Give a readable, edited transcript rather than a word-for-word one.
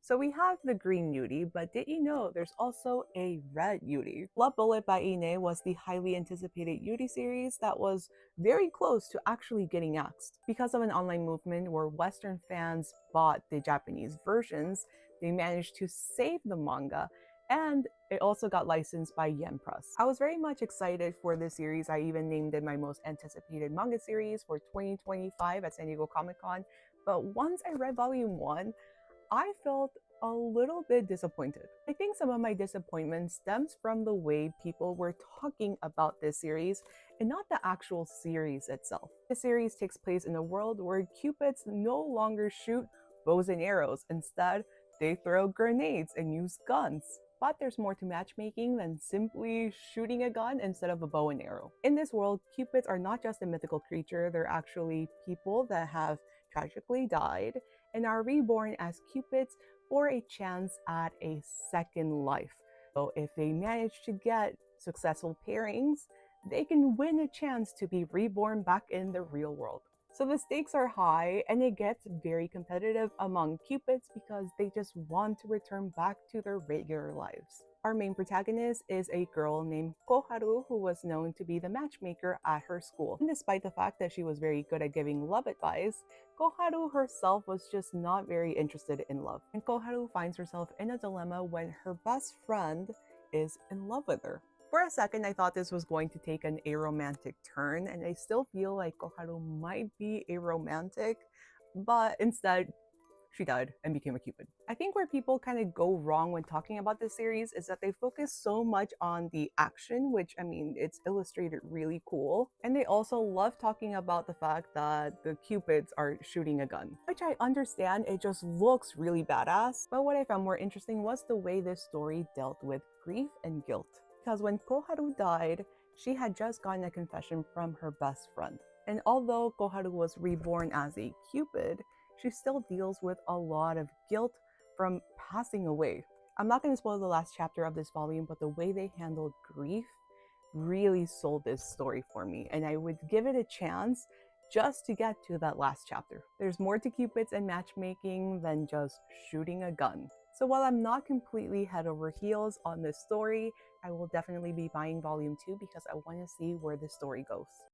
So we have the green Yuri, but did you know there's also a red Yuri? Love Bullet by Ine was the highly anticipated Yuri series that was very close to actually getting axed. Because of an online movement where Western fans bought the Japanese versions, they managed to save the manga, and it also got licensed by Yen Press. I was very much excited for this series. I even named it my most anticipated manga series for 2025 at San Diego Comic Con. But once I read volume 1, I felt a little bit disappointed. I think some of my disappointment stems from the way people were talking about this series and not the actual series itself. The series takes place in a world where Cupids no longer shoot bows and arrows. Instead, they throw grenades and use guns. But there's more to matchmaking than simply shooting a gun instead of a bow and arrow. In this world, Cupids are not just a mythical creature, they're actually people that have tragically died and are reborn as Cupids for a chance at a second life. So if they manage to get successful pairings, they can win a chance to be reborn back in the real world. So the stakes are high and it gets very competitive among Cupids because they just want to return back to their regular lives. Our main protagonist is a girl named Koharu who was known to be the matchmaker at her school. And despite the fact that she was very good at giving love advice, Koharu herself was just not very interested in love. And Koharu finds herself in a dilemma when her best friend is in love with her. For a second, I thought this was going to take an aromantic turn, and I still feel like Koharu might be aromantic, but instead, she died and became a Cupid. I think where people kind of go wrong when talking about this series is that they focus so much on the action, which I mean, it's illustrated really cool. And they also love talking about the fact that the Cupids are shooting a gun, which I understand, it just looks really badass. But what I found more interesting was the way this story dealt with grief and guilt. Because when Koharu died, she had just gotten a confession from her best friend. And although Koharu was reborn as a Cupid, she still deals with a lot of guilt from passing away. I'm not going to spoil the last chapter of this volume, but the way they handled grief really sold this story for me, and I would give it a chance just to get to that last chapter. There's more to Cupids and matchmaking than just shooting a gun. So while I'm not completely head over heels on this story, I will definitely be buying volume 2 because I want to see where the story goes.